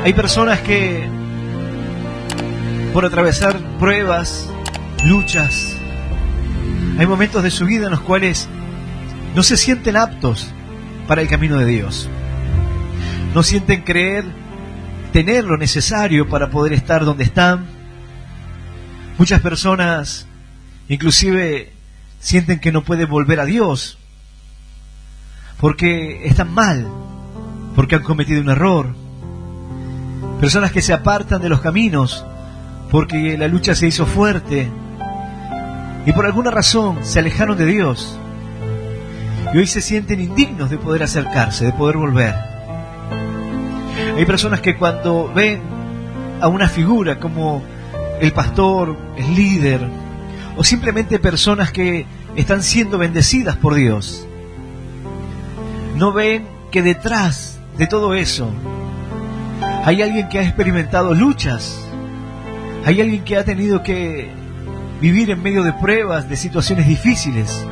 Hay personas que, por atravesar pruebas, luchas, hay momentos de su vida en los cuales no se sienten aptos para el camino de Dios. No sienten tener lo necesario para poder estar donde están. Muchas personas inclusive sienten que no pueden volver a Dios porque están mal, porque han cometido un error. Personas que se apartan de los caminos porque la lucha se hizo fuerte y por alguna razón se alejaron de Dios y hoy se sienten indignos de poder acercarse, de poder volver. Hay personas que cuando ven a una figura como el pastor, el líder, o simplemente personas que están siendo bendecidas por Dios, no ven que detrás de todo eso hay alguien que ha experimentado luchas, hay alguien que ha tenido que vivir en medio de pruebas, de situaciones difíciles.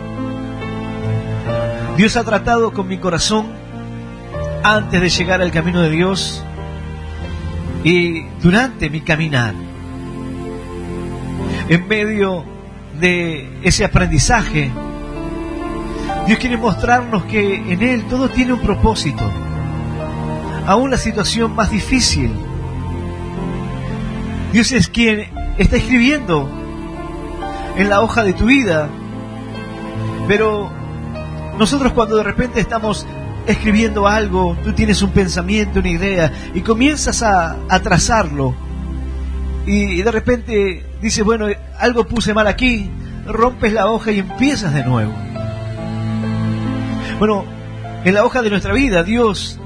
Dios ha tratado con mi corazón antes de llegar al camino de Dios y durante mi caminar. En medio de ese aprendizaje, Dios quiere mostrarnos que en Él todo tiene un propósito. Aún la situación más difícil, Dios es quien está escribiendo en la hoja de tu vida. Pero nosotros cuando de repente estamos escribiendo algo, tú tienes un pensamiento, una idea, y comienzas a trazarlo, y de repente dices, bueno, algo puse mal aquí, rompes la hoja y empiezas de nuevo. Bueno, en la hoja de nuestra vida, Dios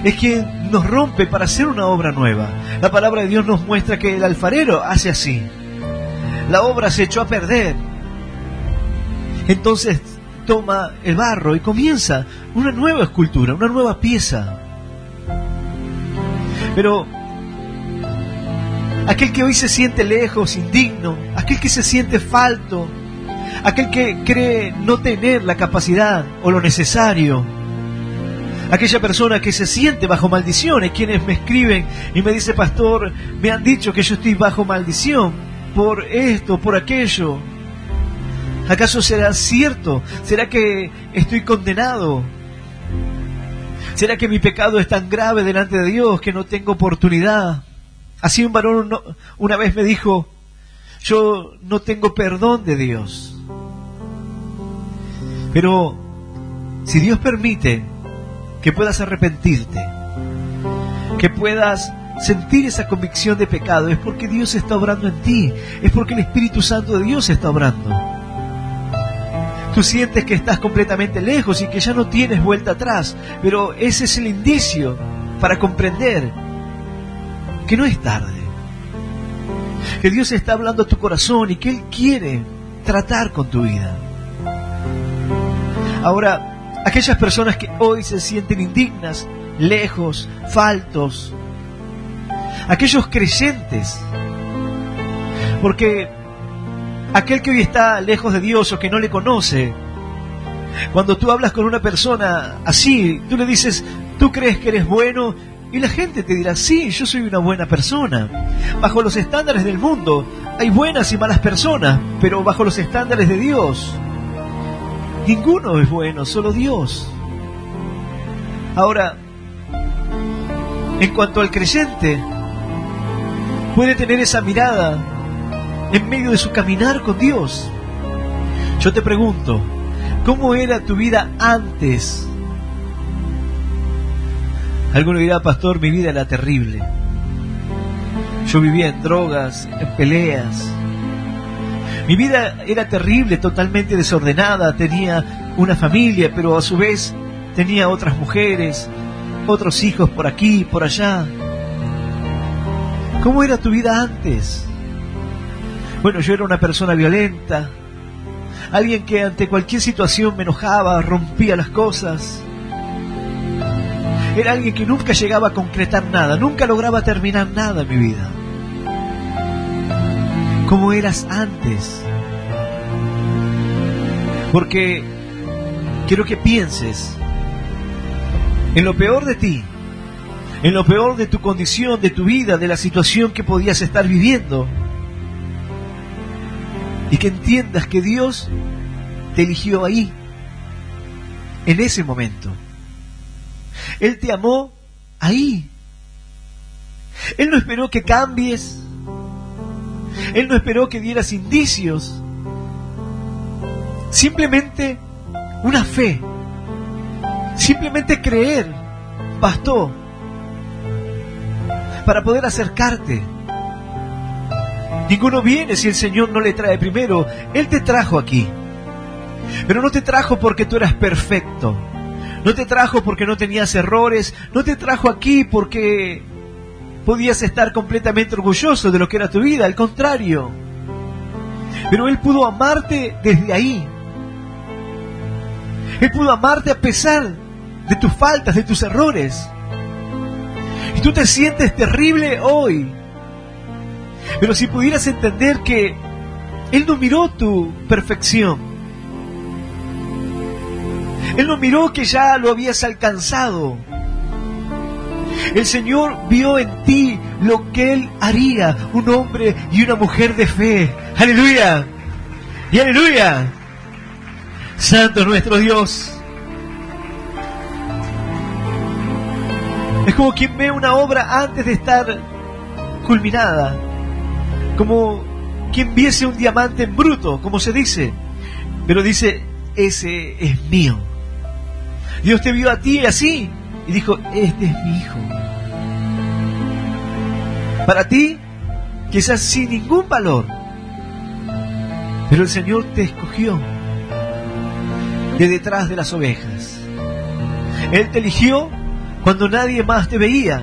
es quien nos rompe para hacer una obra nueva. La palabra de Dios nos muestra que el alfarero hace así. La obra se echó a perder. Entonces toma el barro y comienza una nueva escultura, una nueva pieza. Pero aquel que hoy se siente lejos, indigno, aquel que se siente falto, aquel que cree no tener la capacidad o lo necesario, aquella persona que se siente bajo maldiciones, quienes me escriben y me dicen, pastor, me han dicho que yo estoy bajo maldición por esto, por aquello. ¿Acaso será cierto? ¿Será que estoy condenado? ¿Será que mi pecado es tan grave delante de Dios que no tengo oportunidad? Así un varón una vez me dijo, yo no tengo perdón de Dios. Pero si Dios permite que puedas arrepentirte, que puedas sentir esa convicción de pecado, es porque Dios está obrando en ti, es porque el Espíritu Santo de Dios está obrando. Tú sientes que estás completamente lejos y que ya no tienes vuelta atrás, pero ese es el indicio para comprender que no es tarde, que Dios está hablando a tu corazón y que Él quiere tratar con tu vida. Ahora, aquellas personas que hoy se sienten indignas, lejos, faltos, aquellos creyentes, porque aquel que hoy está lejos de Dios o que no le conoce, cuando tú hablas con una persona así, tú le dices, ¿tú crees que eres bueno? Y la gente te dirá, sí, yo soy una buena persona. Bajo los estándares del mundo hay buenas y malas personas, pero bajo los estándares de Dios ninguno es bueno, solo Dios. Ahora, en cuanto al creyente, puede tener esa mirada en medio de su caminar con Dios. Yo te pregunto, ¿cómo era tu vida antes? Alguno dirá, pastor, mi vida era terrible. Yo vivía en drogas, en peleas. Mi vida era terrible, totalmente desordenada. Tenía una familia, pero a su vez tenía otras mujeres, otros hijos por aquí, por allá. ¿Cómo era tu vida antes? Bueno, yo era una persona violenta, alguien que ante cualquier situación me enojaba, rompía las cosas. Era alguien que nunca llegaba a concretar nada, nunca lograba terminar nada en mi vida. ¿Cómo eras antes? Porque quiero que pienses en lo peor de ti, en lo peor de tu condición, de tu vida, de la situación que podías estar viviendo. Y que entiendas que Dios te eligió ahí, en ese momento. Él te amó ahí. Él no esperó que cambies. Él no esperó que dieras indicios. Simplemente una fe. Simplemente creer bastó para poder acercarte. Ninguno viene si el Señor no le trae primero. Él te trajo aquí. Pero no te trajo porque tú eras perfecto. No te trajo porque no tenías errores. No te trajo aquí porque podías estar completamente orgulloso de lo que era tu vida. Al contrario. Pero Él pudo amarte desde ahí. Él pudo amarte a pesar de tus faltas, de tus errores. Y tú te sientes terrible hoy. Pero si pudieras entender que Él no miró tu perfección. Él no miró que ya lo habías alcanzado. El Señor vio en ti lo que Él haría, un hombre y una mujer de fe. ¡Aleluya! ¡Y aleluya! Santo es nuestro Dios. Es como quien ve una obra antes de estar culminada. Como quien viese un diamante en bruto, como se dice. Pero dice, ese es mío. Dios te vio a ti así y dijo, este es mi hijo. Para ti, quizás sin ningún valor, pero el Señor te escogió de detrás de las ovejas. Él te eligió cuando nadie más te veía,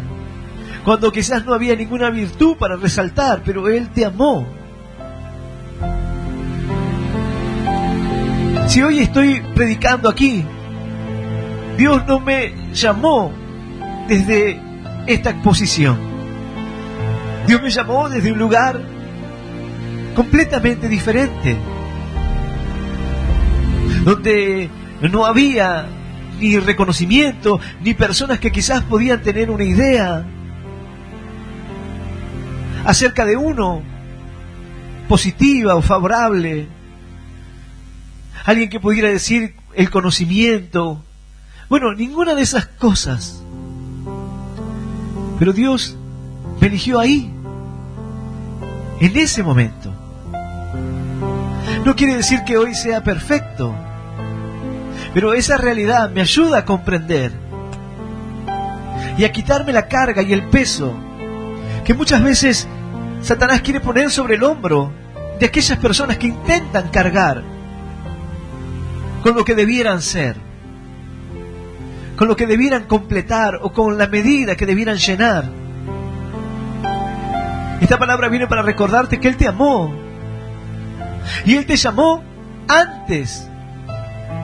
cuando quizás no había ninguna virtud para resaltar, pero Él te amó. Si hoy estoy predicando aquí, Dios no me llamó desde esta exposición. Dios me llamó desde un lugar completamente diferente, donde no había ni reconocimiento, ni personas que quizás podían tener una idea acerca de uno, positiva o favorable. Alguien que pudiera decir el conocimiento. Bueno, ninguna de esas cosas. Pero Dios me eligió ahí, en ese momento. No quiere decir que hoy sea perfecto, pero esa realidad me ayuda a comprender y a quitarme la carga y el peso que muchas veces Satanás quiere poner sobre el hombro de aquellas personas que intentan cargar con lo que debieran ser, con lo que debieran completar o con la medida que debieran llenar. Esta palabra viene para recordarte que Él te amó y Él te llamó antes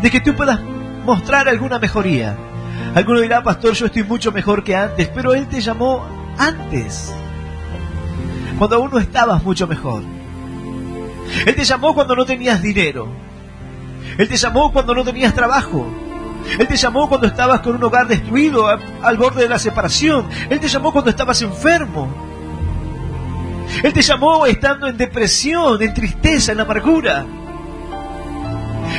de que tú puedas mostrar alguna mejoría. Alguno dirá, pastor, yo estoy mucho mejor que antes, pero Él te llamó antes, cuando aún no estabas mucho mejor. Él te llamó cuando no tenías dinero. Él te llamó cuando no tenías trabajo. Él te llamó cuando estabas con un hogar destruido, al borde de la separación. Él te llamó cuando estabas enfermo. Él te llamó estando en depresión, en tristeza, en amargura.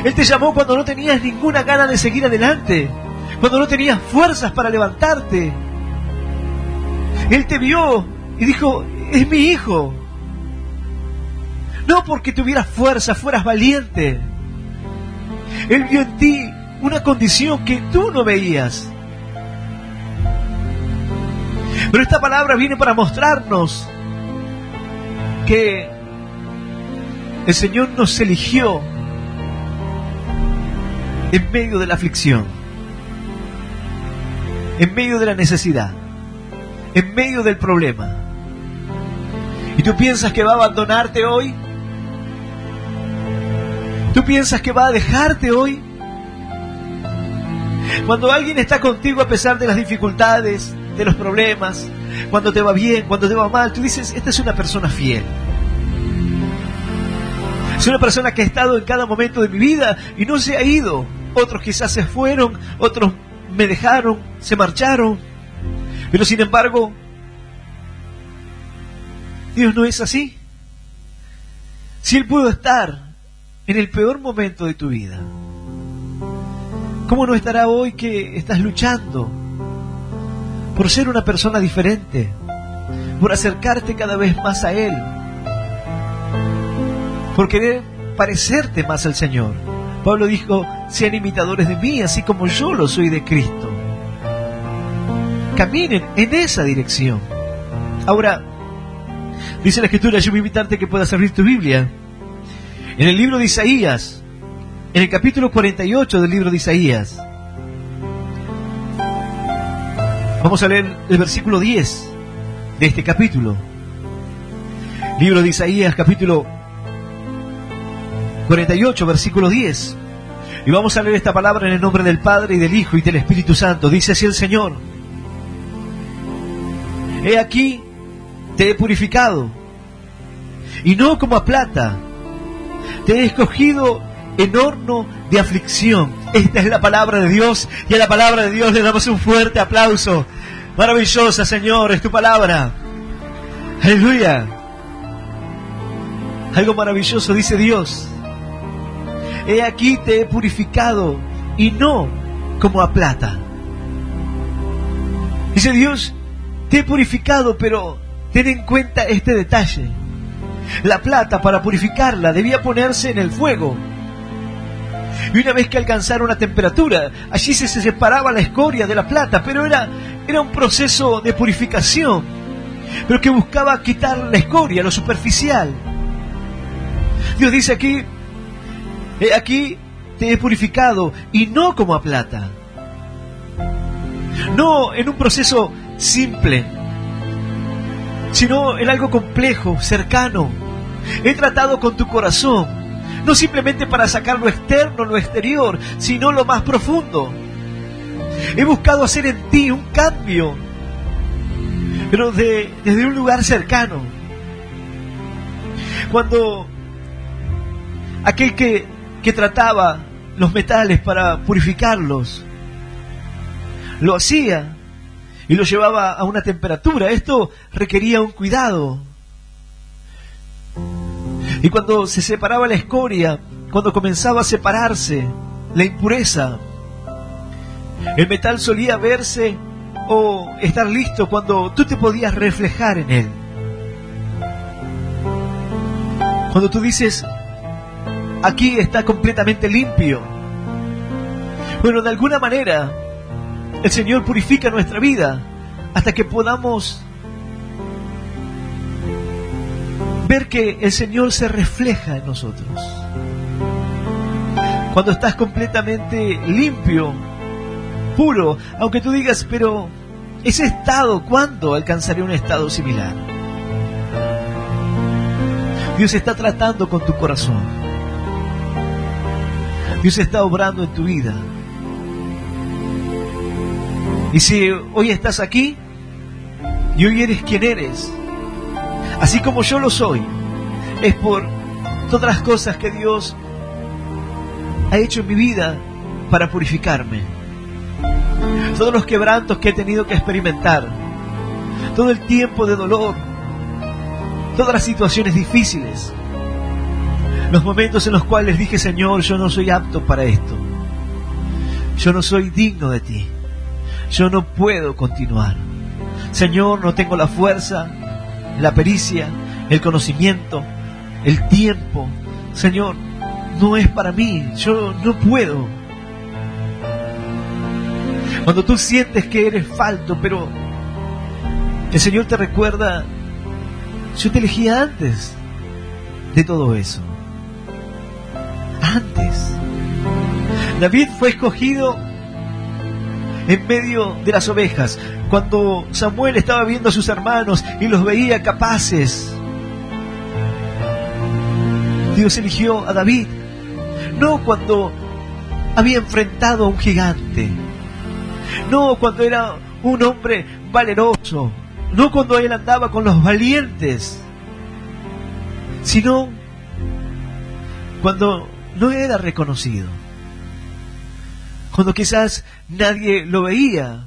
Él te llamó cuando no tenías ninguna gana de seguir adelante, cuando no tenías fuerzas para levantarte. Él te vio y dijo, es mi hijo. No porque tuvieras fuerza, fueras valiente. Él vio en ti una condición que tú no veías. Pero esta palabra viene para mostrarnos que el Señor nos eligió en medio de la aflicción, en medio de la necesidad, en medio del problema. ¿Y tú piensas que va a abandonarte hoy? ¿Tú piensas que va a dejarte hoy? Cuando alguien está contigo a pesar de las dificultades, de los problemas, cuando te va bien, cuando te va mal, tú dices, esta es una persona fiel. Es una persona que ha estado en cada momento de mi vida y no se ha ido. Otros quizás se fueron, otros me dejaron, se marcharon. Pero sin embargo, Dios no es así. Si Él pudo estar en el peor momento de tu vida, ¿cómo no estará hoy que estás luchando por ser una persona diferente, por acercarte cada vez más a Él, por querer parecerte más al Señor? Pablo dijo, sean imitadores de mí, así como yo lo soy de Cristo. Caminen en esa dirección. Ahora, dice la Escritura, yo voy a invitarte que puedas abrir tu Biblia en el libro de Isaías, en el capítulo 48 del libro de Isaías. Vamos a leer el versículo 10 de este capítulo. Libro de Isaías, capítulo 48, versículo 10. Y vamos a leer esta palabra en el nombre del Padre, y del Hijo, y del Espíritu Santo. Dice así el Señor: He aquí, te he purificado, y no como a plata, te he escogido en horno de aflicción. Esta es la palabra de Dios, y a la palabra de Dios le damos un fuerte aplauso. Maravillosa, Señor, es tu palabra. Aleluya. Algo maravilloso dice Dios. He aquí te he purificado, y no como a plata. Dice Dios, te he purificado, pero ten en cuenta este detalle. La plata, para purificarla, debía ponerse en el fuego. Y una vez que alcanzara una temperatura, allí se separaba la escoria de la plata, pero era un proceso de purificación, pero que buscaba quitar la escoria, lo superficial. Dios dice aquí, he aquí te he purificado, y no como a plata. No en un proceso simple, sino en algo complejo, cercano. He tratado con tu corazón, no simplemente para sacar lo externo, lo exterior, sino lo más profundo. He buscado hacer en ti un cambio, pero desde un lugar cercano. Cuando aquel que trataba los metales para purificarlos, lo hacía y lo llevaba a una temperatura, esto requería un cuidado. Y cuando se separaba la escoria, cuando comenzaba a separarse la impureza, el metal solía verse o estar listo cuando tú te podías reflejar en él. Cuando tú dices, aquí está completamente limpio. Bueno, de alguna manera, el Señor purifica nuestra vida hasta que podamos ver que el Señor se refleja en nosotros. Cuando estás completamente limpio, puro, aunque tú digas, pero ese estado, ¿cuándo alcanzaré un estado similar? Dios está tratando con tu corazón. Dios está obrando en tu vida. Y si hoy estás aquí y hoy eres quien eres, así como yo lo soy, es por todas las cosas que Dios ha hecho en mi vida para purificarme. Todos los quebrantos que he tenido que experimentar, todo el tiempo de dolor, todas las situaciones difíciles, los momentos en los cuales dije, Señor, yo no soy apto para esto, yo no soy digno de ti, yo no puedo continuar. Señor, no tengo la fuerza, la pericia, el conocimiento, el tiempo. Señor, no es para mí, yo no puedo. Cuando tú sientes que eres falto, pero el Señor te recuerda, yo te elegí antes de todo eso. Antes. David fue escogido en medio de las ovejas, cuando Samuel estaba viendo a sus hermanos y los veía capaces. Dios eligió a David, no cuando había enfrentado a un gigante, no cuando era un hombre valeroso, no cuando él andaba con los valientes, sino cuando no era reconocido, cuando quizás nadie lo veía,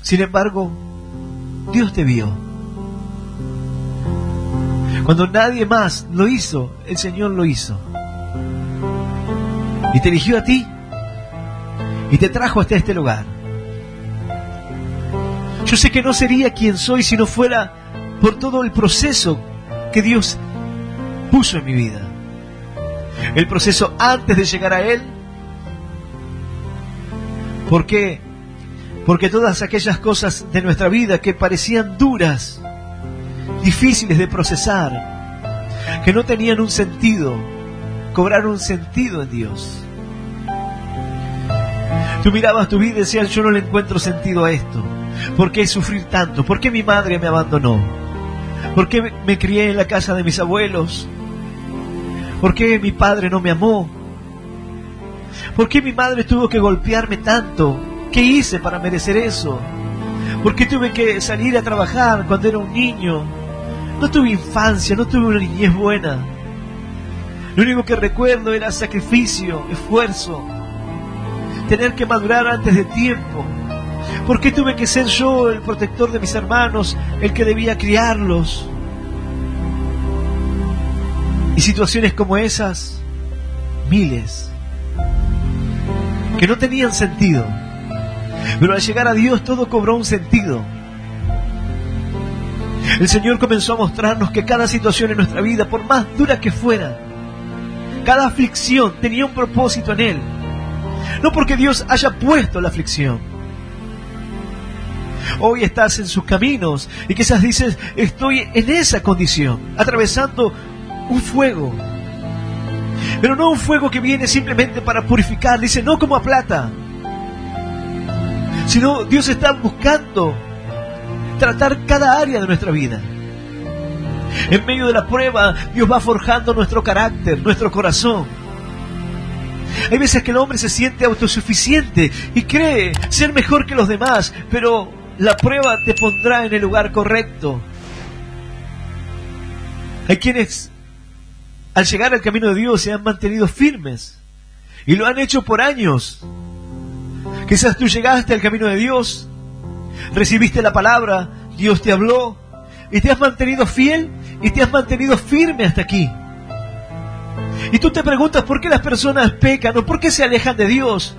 Sin embargo, Dios te vio. Cuando nadie más lo hizo, el Señor lo hizo. Y te eligió a ti y te trajo hasta este lugar. Yo sé que no sería quien soy si no fuera por todo el proceso que Dios puso en mi vida. El proceso antes de llegar a Él. ¿Por qué? Porque todas aquellas cosas de nuestra vida que parecían duras, difíciles de procesar, que no tenían un sentido, cobraron un sentido en Dios. Tú mirabas tu vida y decías, yo no le encuentro sentido a esto. ¿Por qué sufrir tanto? ¿Por qué mi madre me abandonó? ¿Por qué me crié en la casa de mis abuelos? ¿Por qué mi padre no me amó? ¿Por qué mi madre tuvo que golpearme tanto? ¿Qué hice para merecer eso? ¿Por qué tuve que salir a trabajar cuando era un niño? No tuve infancia, no tuve una niñez buena. Lo único que recuerdo era sacrificio, esfuerzo, tener que madurar antes de tiempo. ¿Por qué tuve que ser yo el protector de mis hermanos, el que debía criarlos? Y situaciones como esas, miles, que no tenían sentido. Pero al llegar a Dios todo cobró un sentido. El Señor comenzó a mostrarnos que cada situación en nuestra vida, por más dura que fuera, cada aflicción tenía un propósito en Él. No porque Dios haya puesto la aflicción. Hoy estás en sus caminos y quizás dices, estoy en esa condición, atravesando un fuego. Pero no un fuego que viene simplemente para purificar, dice, no como a plata. Sino Dios está buscando tratar cada área de nuestra vida. En medio de la prueba, Dios va forjando nuestro carácter, nuestro corazón. Hay veces que el hombre se siente autosuficiente y cree ser mejor que los demás, pero la prueba te pondrá en el lugar correcto. Hay quienes, al llegar al camino de Dios, se han mantenido firmes y lo han hecho por años. Quizás tú llegaste al camino de Dios, recibiste la palabra, Dios te habló y te has mantenido fiel y te has mantenido firme hasta aquí. Y tú te preguntas por qué las personas pecan o por qué se alejan de Dios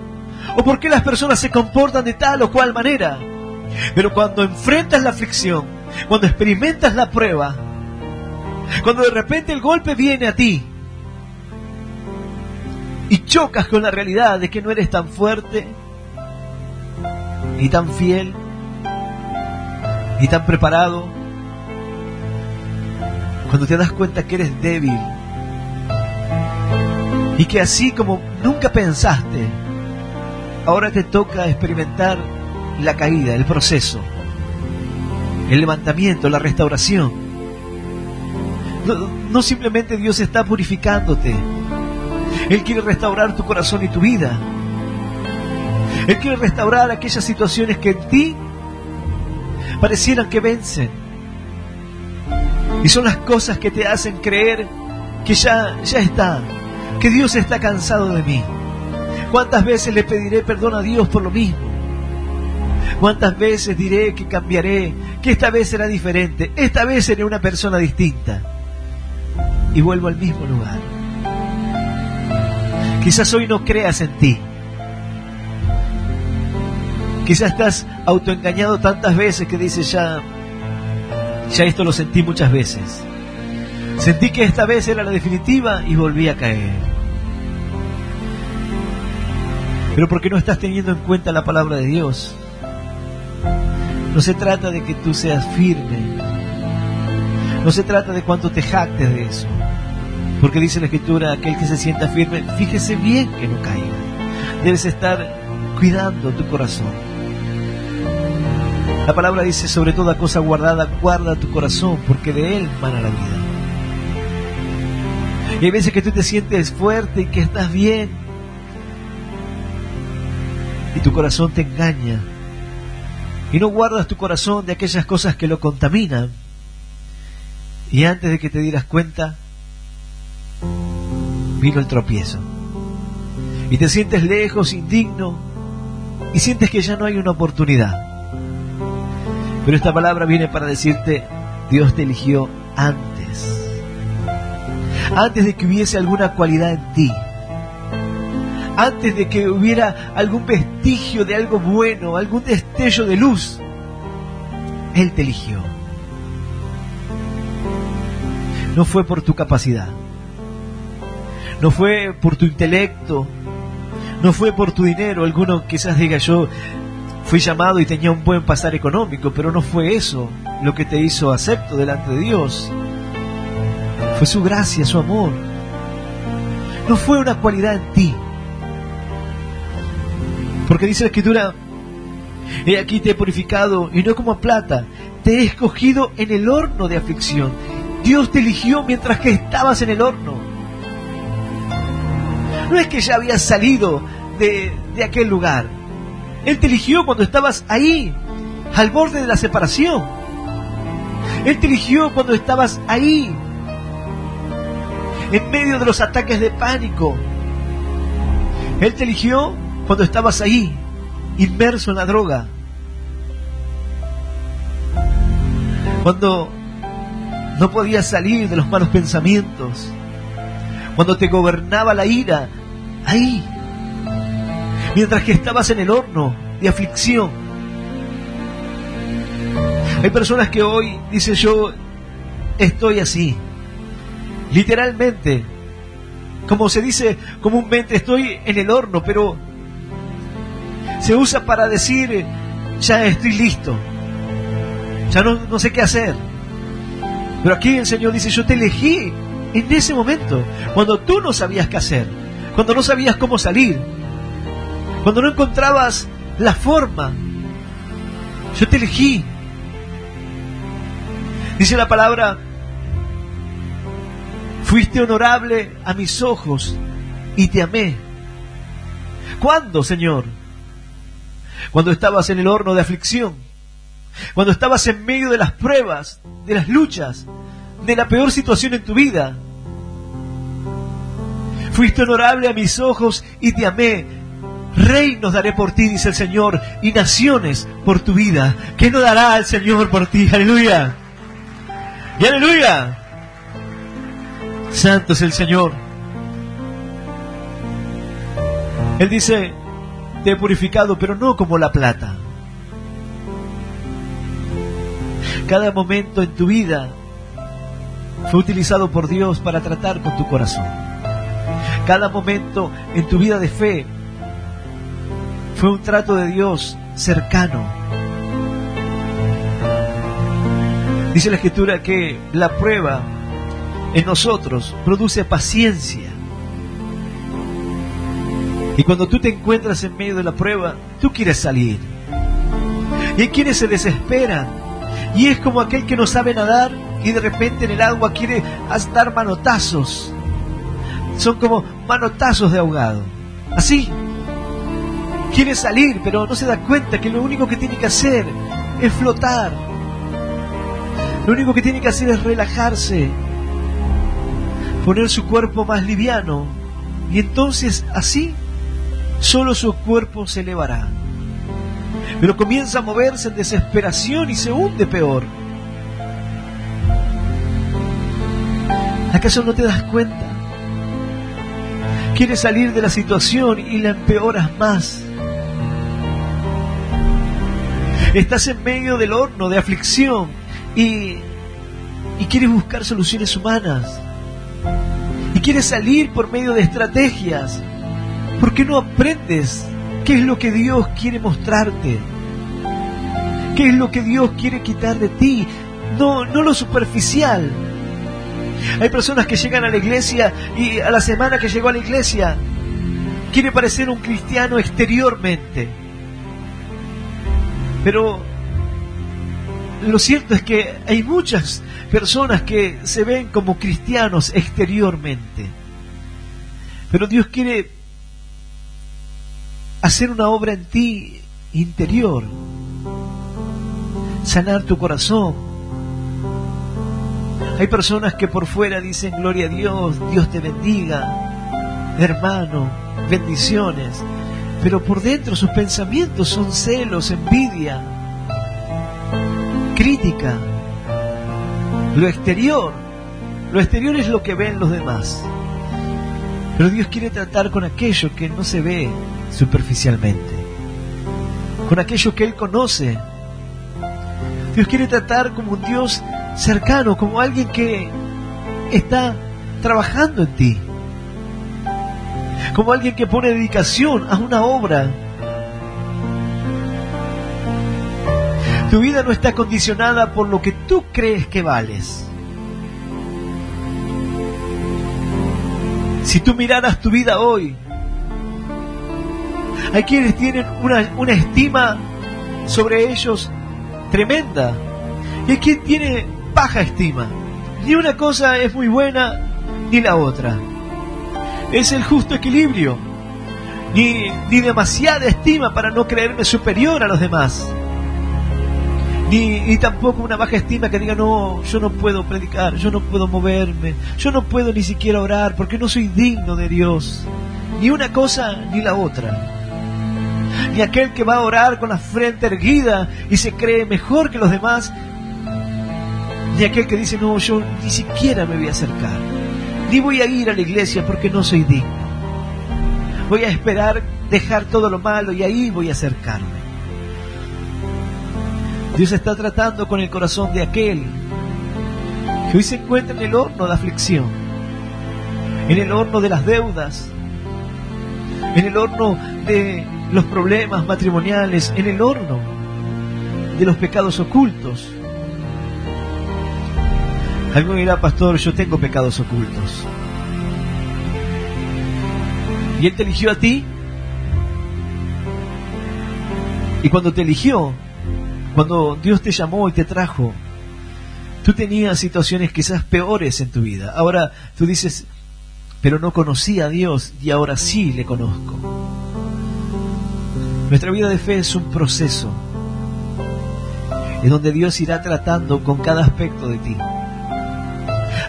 o por qué las personas se comportan de tal o cual manera. Pero cuando enfrentas la aflicción, cuando experimentas la prueba, cuando de repente el golpe viene a ti y chocas con la realidad de que no eres tan fuerte, ni tan fiel, ni tan preparado, cuando te das cuenta que eres débil y que así como nunca pensaste, ahora te toca experimentar la caída, el proceso, el levantamiento, la restauración. No simplemente Dios está purificándote, Él quiere restaurar tu corazón y tu vida. Él quiere restaurar aquellas situaciones que en ti parecieran que vencen. Y son las cosas que te hacen creer que ya está, que Dios está cansado de mí. ¿Cuántas veces le pediré perdón a Dios por lo mismo? ¿Cuántas veces diré que cambiaré, que esta vez será diferente, esta vez seré una persona distinta? Y vuelvo al mismo lugar. Quizás hoy no creas en ti. Quizás estás autoengañado tantas veces que dices, ya esto lo sentí muchas veces. Sentí que esta vez era la definitiva y volví a caer. Pero ¿por qué no estás teniendo en cuenta la palabra de Dios? No se trata de que tú seas firme. No se trata de cuánto te jactes de eso. Porque dice la Escritura, aquel que se sienta firme, fíjese bien que no caiga. Debes estar cuidando tu corazón. La palabra dice, sobre toda cosa guardada, guarda tu corazón, porque de él mana la vida. Y hay veces que tú te sientes fuerte y que estás bien, y tu corazón te engaña, y no guardas tu corazón de aquellas cosas que lo contaminan, y antes de que te dieras cuenta, vino el tropiezo, y te sientes lejos, indigno, y sientes que ya no hay una oportunidad. Pero esta palabra viene para decirte, Dios te eligió antes de que hubiese alguna cualidad en ti, antes de que hubiera algún vestigio de algo bueno, algún destello de luz. Él te eligió. No fue por tu capacidad, no fue por tu intelecto, no fue por tu dinero. Alguno quizás diga, yo fui llamado y tenía un buen pasar económico, pero no fue eso lo que te hizo acepto delante de Dios. Fue su gracia, su amor. No fue una cualidad en ti. Porque dice la Escritura, he aquí te he purificado, y no como a plata, te he escogido en el horno de aflicción. Dios te eligió mientras que estabas en el horno. No es que ya habías salido de aquel lugar. Él te eligió cuando estabas ahí, al borde de la separación. Él te eligió cuando estabas ahí, en medio de los ataques de pánico. Él te eligió cuando estabas ahí, inmerso en la droga. Cuando no podías salir de los malos pensamientos. Cuando te gobernaba la ira, ahí. Mientras que estabas en el horno de aflicción. Hay personas que hoy dicen, yo estoy así. Literalmente, como se dice comúnmente, estoy en el horno, pero se usa para decir, ya estoy listo, ya no sé qué hacer. Pero aquí el Señor dice, yo te elegí en ese momento, cuando tú no sabías qué hacer, cuando no sabías cómo salir, cuando no encontrabas la forma. Yo te elegí. Dice la palabra, fuiste honorable a mis ojos y te amé. ¿Cuándo, Señor? Cuando estabas en el horno de aflicción, cuando estabas en medio de las pruebas, de las luchas, de la peor situación en tu vida. Fuiste honorable a mis ojos y te amé. Reinos daré por ti, dice el Señor, y naciones por tu vida. ¿Qué no dará el Señor por ti? ¡Aleluya! ¡Y aleluya! Santo es el Señor. Él dice, te he purificado, pero no como la plata. Cada momento en tu vida fue utilizado por Dios para tratar con tu corazón. Cada momento en tu vida de fe fue un trato de Dios cercano. Dice la Escritura que la prueba en nosotros produce paciencia. Y cuando tú te encuentras en medio de la prueba, tú quieres salir. Y hay quienes se desesperan. Y es como aquel que no sabe nadar y de repente en el agua quiere dar manotazos. Son como manotazos de ahogado. Así. Quiere salir, pero no se da cuenta que lo único que tiene que hacer es flotar. Lo único que tiene que hacer es relajarse. Poner su cuerpo más liviano. Y entonces así, solo su cuerpo se elevará. Pero comienza a moverse en desesperación y se hunde peor. ¿Acaso no te das cuenta? Quieres salir de la situación y la empeoras más. Estás en medio del horno de aflicción y quieres buscar soluciones humanas. Y quieres salir por medio de estrategias. ¿Por qué no aprendes qué es lo que Dios quiere mostrarte? ¿Qué es lo que Dios quiere quitar de ti? No lo superficial. Hay personas que llegan a la iglesia y a la semana que llegó a la iglesia quiere parecer un cristiano exteriormente. Pero lo cierto es que hay muchas personas que se ven como cristianos exteriormente. Pero Dios quiere hacer una obra en ti interior, sanar tu corazón. Hay personas que por fuera dicen gloria a Dios, Dios te bendiga, hermano, bendiciones, pero por dentro sus pensamientos son celos, envidia. crítica, lo exterior. Lo exterior es lo que ven los demás. Pero Dios quiere tratar con aquello que no se ve superficialmente, con aquello que Él conoce. Dios quiere tratar como un Dios cercano, como alguien que está trabajando en ti, como alguien que pone dedicación a una obra. Tu vida no está condicionada por lo que tú crees que vales. Si tú miraras tu vida hoy, hay quienes tienen una estima sobre ellos tremenda, y hay quien tiene baja estima. Ni una cosa es muy buena, ni la otra. Es el justo equilibrio. Ni demasiada estima para no creerme superior a los demás, ni tampoco una baja estima que diga, no, yo no puedo predicar, yo no puedo moverme, yo no puedo ni siquiera orar porque no soy digno de Dios. Ni una cosa ni la otra. Ni aquel que va a orar con la frente erguida y se cree mejor que los demás, ni aquel que dice, no, yo ni siquiera me voy a acercar, ni voy a ir a la iglesia porque no soy digno. Voy a esperar dejar todo lo malo y ahí voy a acercarme. Dios está tratando con el corazón de aquel que hoy se encuentra en el horno de aflicción, en el horno de las deudas, en el horno de los problemas matrimoniales, en el horno de los pecados ocultos. Alguien dirá, pastor, yo tengo pecados ocultos. ¿Y Él te eligió a ti? Y cuando te eligió, cuando Dios te llamó y te trajo, tú tenías situaciones quizás peores en tu vida. Ahora tú dices, pero no conocí a Dios y ahora sí le conozco. Nuestra vida de fe es un proceso en donde Dios irá tratando con cada aspecto de ti.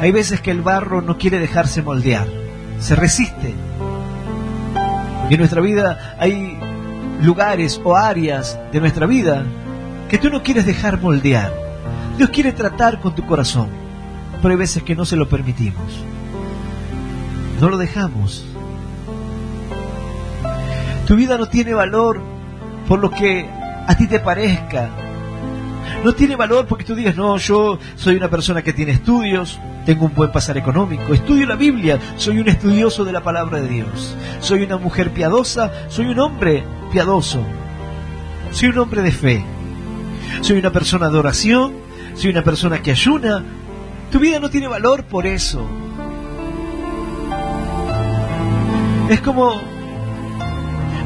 Hay veces que el barro no quiere dejarse moldear, se resiste. Y en nuestra vida hay lugares o áreas de nuestra vida que tú no quieres dejar moldear. Dios quiere tratar con tu corazón, pero hay veces que no se lo permitimos. No lo dejamos. Tu vida no tiene valor por lo que a ti te parezca. No tiene valor porque tú digas, no, yo soy una persona que tiene estudios, tengo un buen pasar económico, estudio la Biblia, soy un estudioso de la palabra de Dios, soy una mujer piadosa, soy un hombre piadoso, soy un hombre de fe, soy una persona de oración, soy una persona que ayuna. Tu vida no tiene valor por eso. Es como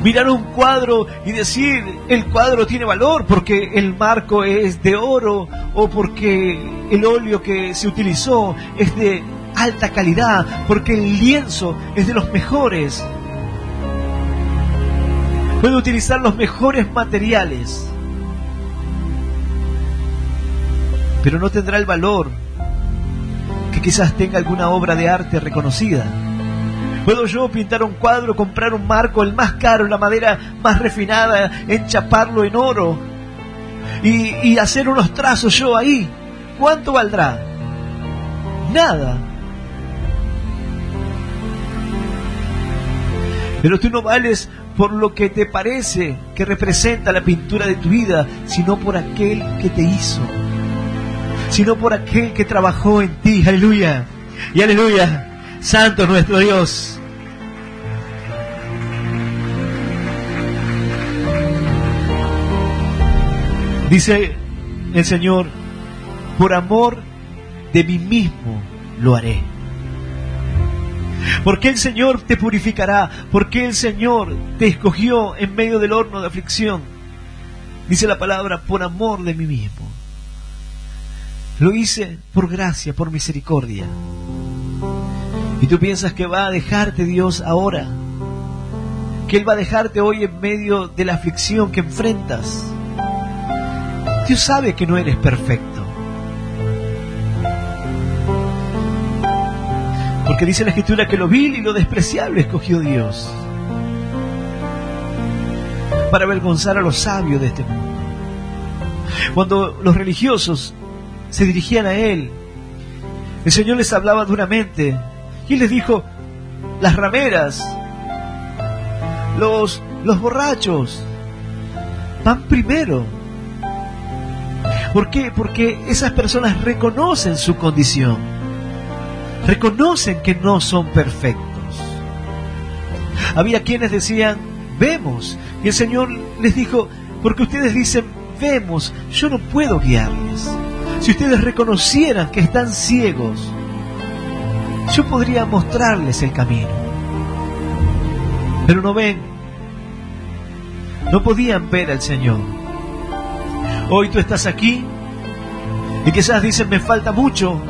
mirar un cuadro y decir, el cuadro tiene valor porque el marco es de oro o porque el óleo que se utilizó es de alta calidad, porque el lienzo es de los mejores. Puede utilizar los mejores materiales, pero no tendrá el valor que quizás tenga alguna obra de arte reconocida. Puedo yo pintar un cuadro, comprar un marco, el más caro, la madera más refinada, enchaparlo en oro y hacer unos trazos yo ahí. ¿Cuánto valdrá? Nada. Pero tú no vales por lo que te parece que representa la pintura de tu vida, sino por aquel que te hizo, sino por aquel que trabajó en ti. Aleluya y aleluya. Santo es nuestro Dios. Dice el Señor, por amor de mí mismo lo haré. Porque el Señor te purificará, porque el Señor te escogió en medio del horno de aflicción. Dice la palabra, por amor de mí mismo. Lo hice por gracia, por misericordia. Y tú piensas que va a dejarte Dios ahora, que Él va a dejarte hoy en medio de la aflicción que enfrentas. Dios sabe que no eres perfecto, porque dice la Escritura que lo vil y lo despreciable escogió Dios para avergonzar a los sabios de este mundo. Cuando los religiosos se dirigían a Él, el Señor les hablaba duramente y Él les dijo: las rameras, los borrachos van primero. ¿Por qué? Porque esas personas reconocen su condición, reconocen que no son perfectos. Había quienes decían: vemos, y el Señor les dijo: porque ustedes dicen vemos, yo no puedo guiarles. Si ustedes reconocieran que están ciegos, yo podría mostrarles el camino, pero no ven, no podían ver al Señor. Hoy tú estás aquí y quizás dices: me falta mucho.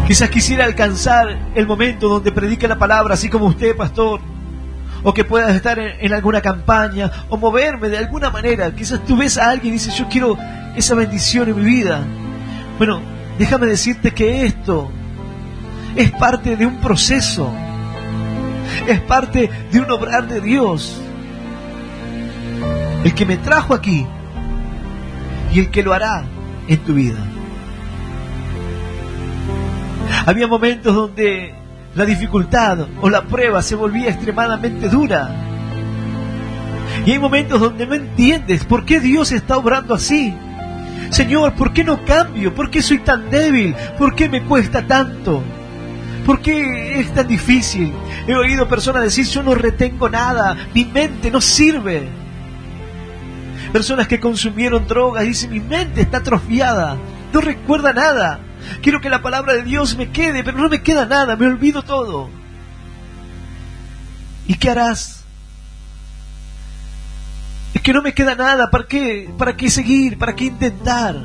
Quizás quisiera alcanzar el momento donde predique la palabra, así como usted, pastor, o que puedas estar en alguna campaña, o moverme de alguna manera. Quizás tú ves a alguien y dices: yo quiero esa bendición en mi vida. Bueno, déjame decirte que esto es parte de un proceso, es parte de un obrar de Dios, el que me trajo aquí y el que lo hará en tu vida. Había momentos donde la dificultad o la prueba se volvía extremadamente dura, y hay momentos donde no entiendes por qué Dios está obrando así. Señor, ¿por qué no cambio? ¿Por qué soy tan débil? ¿Por qué me cuesta tanto? ¿Por qué es tan difícil? He oído personas decir: yo no retengo nada, mi mente no sirve. Personas que consumieron drogas y dicen: mi mente está atrofiada, no recuerda nada. Quiero que la palabra de Dios me quede, pero no me queda nada, me olvido todo. ¿Y qué harás? Es que no me queda nada, ¿para qué? ¿Para qué seguir? ¿Para qué intentar?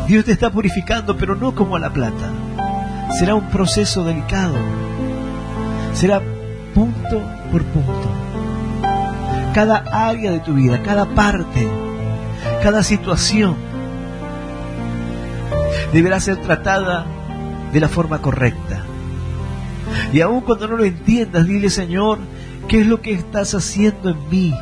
Dios te está purificando, pero no como a la plata. Será un proceso delicado. Será punto por punto. Cada área de tu vida, cada parte, cada situación deberá ser tratada de la forma correcta. Y aun cuando no lo entiendas, dile: Señor, ¿qué es lo que estás haciendo en mí?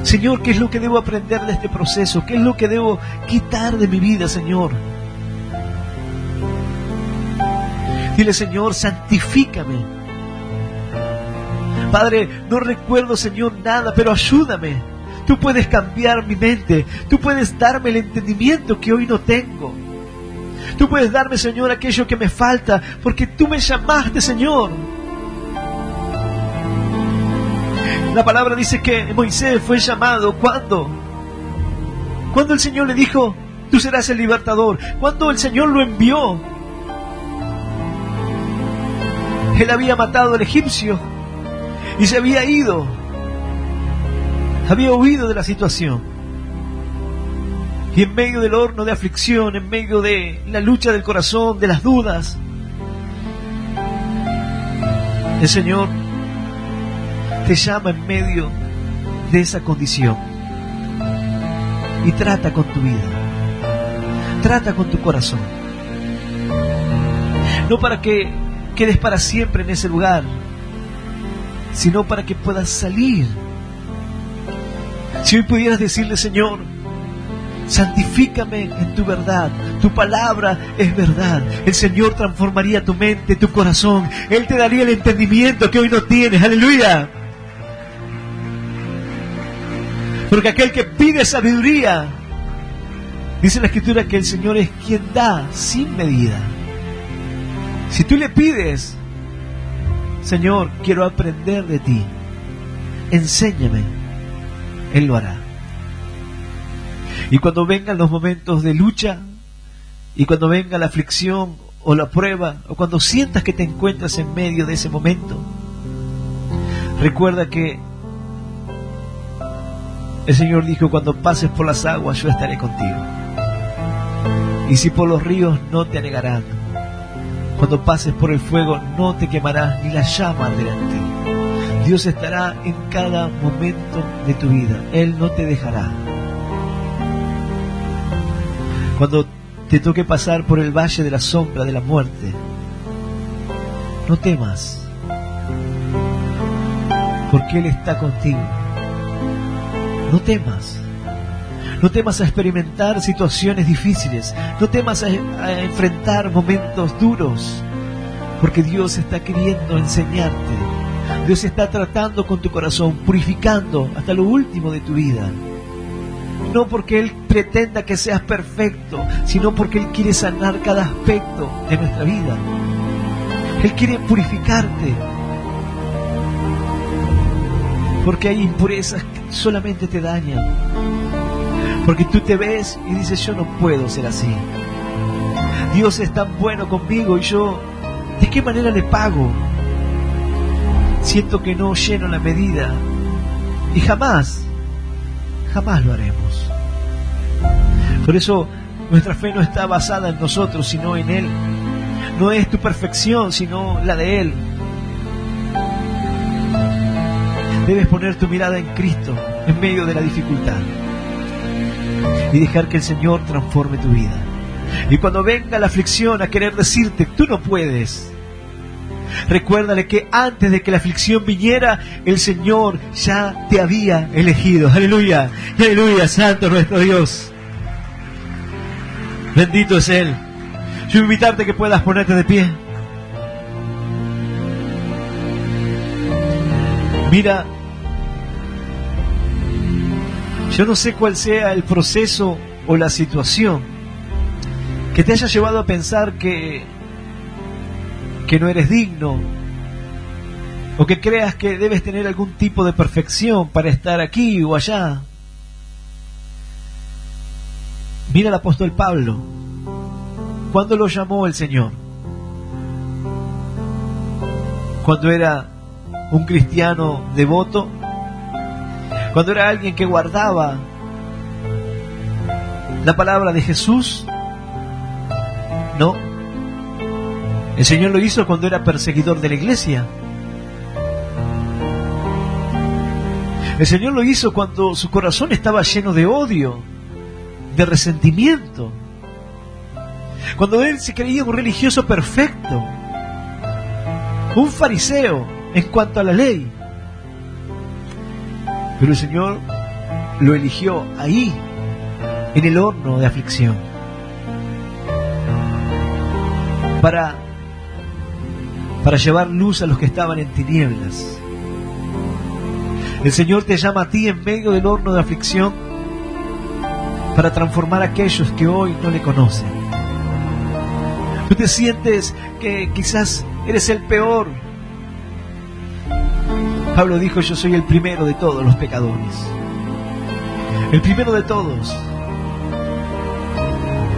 Señor, ¿qué es lo que debo aprender de este proceso? ¿Qué es lo que debo quitar de mi vida, Señor? Dile: Señor, santifícame. Padre, no recuerdo, Señor, nada, pero ayúdame. Tú puedes cambiar mi mente. Tú puedes darme el entendimiento que hoy no tengo. Tú puedes darme, Señor, aquello que me falta, porque tú me llamaste, Señor. La palabra dice que Moisés fue llamado. ¿Cuándo? Cuando el Señor le dijo: tú serás el libertador. Cuando el Señor lo envió. Él había matado al egipcio y se había ido. Había huido de la situación. Y en medio del horno de aflicción, en medio de la lucha del corazón, de las dudas, el Señor te llama en medio de esa condición y trata con tu vida, trata con tu corazón. No para que quedes para siempre en ese lugar, sino para que puedas salir. Si hoy pudieras decirle: Señor, santifícame en tu verdad, tu palabra es verdad, el Señor transformaría tu mente, tu corazón. Él te daría el entendimiento que hoy no tienes. ¡Aleluya! Porque aquel que pide sabiduría, dice la Escritura que el Señor es quien da sin medida. Si tú le pides: Señor, quiero aprender de ti, enséñame, Él lo hará. Y cuando vengan los momentos de lucha, y cuando venga la aflicción o la prueba, o cuando sientas que te encuentras en medio de ese momento, recuerda que el Señor dijo: cuando pases por las aguas, yo estaré contigo. Y si por los ríos, no te anegarán. Cuando pases por el fuego, no te quemarás, ni la llama arderá en ti. Dios estará en cada momento de tu vida. Él no te dejará. Cuando te toque pasar por el valle de la sombra de la muerte, no temas. porque Él está contigo. No temas. No temas a experimentar situaciones difíciles. No temas a enfrentar momentos duros, porque Dios está queriendo enseñarte. Dios está tratando con tu corazón, purificando hasta lo último de tu vida. No porque Él pretenda que seas perfecto, sino porque Él quiere sanar cada aspecto de nuestra vida. Él quiere purificarte, porque hay impurezas que solamente te dañan. Porque tú te ves y dices, yo no puedo ser así. Dios es tan bueno conmigo y yo, ¿de qué manera le pago? Siento que no lleno la medida y jamás lo haremos. Por eso nuestra fe no está basada en nosotros, sino en Él. No es tu perfección, sino la de Él. Debes poner tu mirada en Cristo en medio de la dificultad y dejar que el Señor transforme tu vida. Y cuando venga la aflicción a querer decirte, tú no puedes, recuérdale que antes de que la aflicción viniera, el Señor ya te había elegido. Aleluya, aleluya, santo nuestro Dios. Bendito es Él. Yo invitarte a que puedas ponerte de pie. Mira, yo no sé cuál sea el proceso o la situación que te haya llevado a pensar que no eres digno, o que creas que debes tener algún tipo de perfección para estar aquí o allá. Mira al apóstol Pablo, ¿cuándo lo llamó el Señor? Cuando era un cristiano devoto, cuando era alguien que guardaba la palabra de Jesús. No, el Señor lo hizo cuando era perseguidor de la iglesia. El Señor lo hizo cuando su corazón estaba lleno de odio, de resentimiento, cuando Él se creía un religioso perfecto, un fariseo en cuanto a la ley. Pero el Señor lo eligió ahí, en el horno de aflicción, para llevar luz a los que estaban en tinieblas. El Señor te llama a ti en medio del horno de aflicción para transformar a aquellos que hoy no le conocen. Tú te sientes que quizás eres el peor. Pablo dijo, yo soy el primero de todos los pecadores, el primero de todos.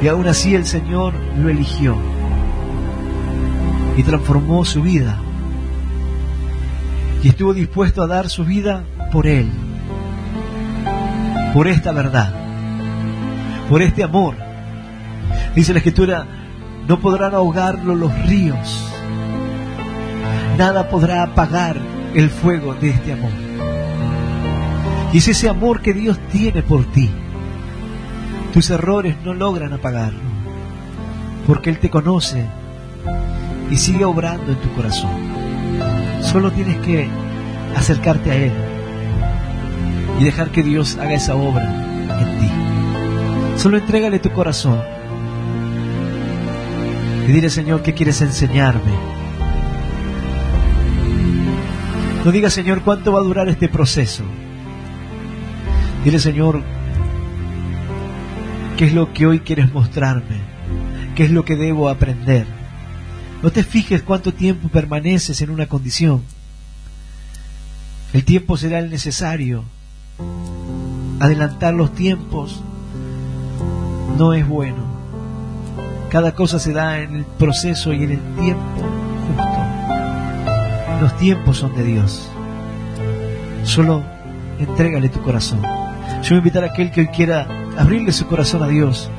Y aún así el Señor lo eligió y transformó su vida, y estuvo dispuesto a dar su vida por Él, por esta verdad, por este amor. Dice la Escritura, no podrán ahogarlo los ríos, nada podrá apagar el fuego de este amor. Y es ese amor que Dios tiene por ti. Tus errores no logran apagarlo, porque Él te conoce y sigue obrando en tu corazón. Solo tienes que acercarte a Él y dejar que Dios haga esa obra en ti. Solo entrégale tu corazón y dile, Señor, ¿qué quieres enseñarme? No digas, Señor, ¿cuánto va a durar este proceso? Dile, Señor, ¿qué es lo que hoy quieres mostrarme? ¿Qué es lo que debo aprender? No te fijes cuánto tiempo permaneces en una condición. El tiempo será el necesario. Adelantar los tiempos no es bueno. Cada cosa se da en el proceso y en el tiempo justo. Los tiempos son de Dios. Solo entrégale tu corazón. Yo voy a invitar a aquel que hoy quiera abrirle su corazón a Dios.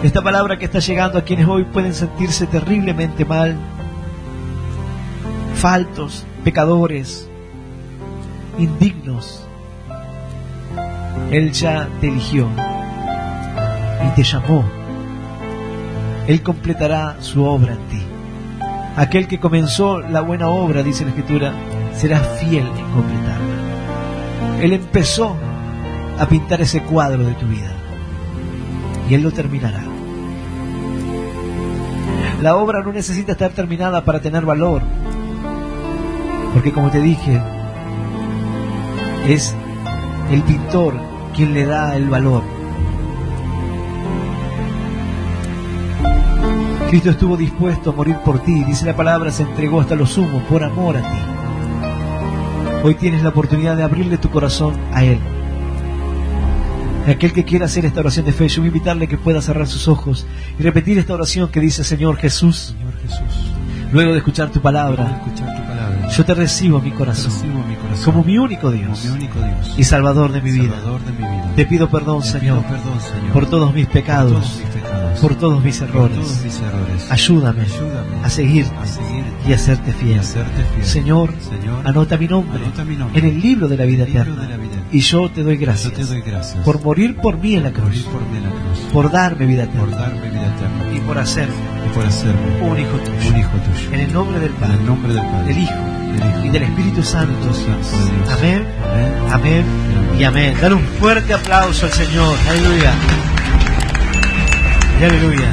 Esta palabra que está llegando a quienes hoy pueden sentirse terriblemente mal, faltos, pecadores, indignos. Él ya te eligió y te llamó. Él completará su obra en ti. Aquel que comenzó la buena obra, dice la Escritura, será fiel en completarla. Él empezó a pintar ese cuadro de tu vida y Él lo terminará. La obra no necesita estar terminada para tener valor, porque como te dije, es el pintor quien le da el valor. Cristo estuvo dispuesto a morir por ti, dice la palabra, se entregó hasta lo sumo por amor a ti. Hoy tienes la oportunidad de abrirle tu corazón a Él. Aquel que quiera hacer esta oración de fe, yo voy a invitarle que pueda cerrar sus ojos y repetir esta oración que dice: Señor Jesús, luego de escuchar tu palabra, yo te recibo a mi corazón, como mi único Dios y Salvador de mi vida. Te pido perdón, Señor, por todos mis pecados, por todos mis errores. Ayúdame a seguirte y a serte fiel. Señor, anota mi nombre en el libro de la vida eterna. Y yo te doy gracias por morir por mí en la cruz, por darme vida eterna y por hacerme un hijo tuyo. En el nombre del Padre, del Hijo y del Espíritu Santo. Amén, amén y amén. Dale un fuerte aplauso al Señor. Aleluya. Y aleluya.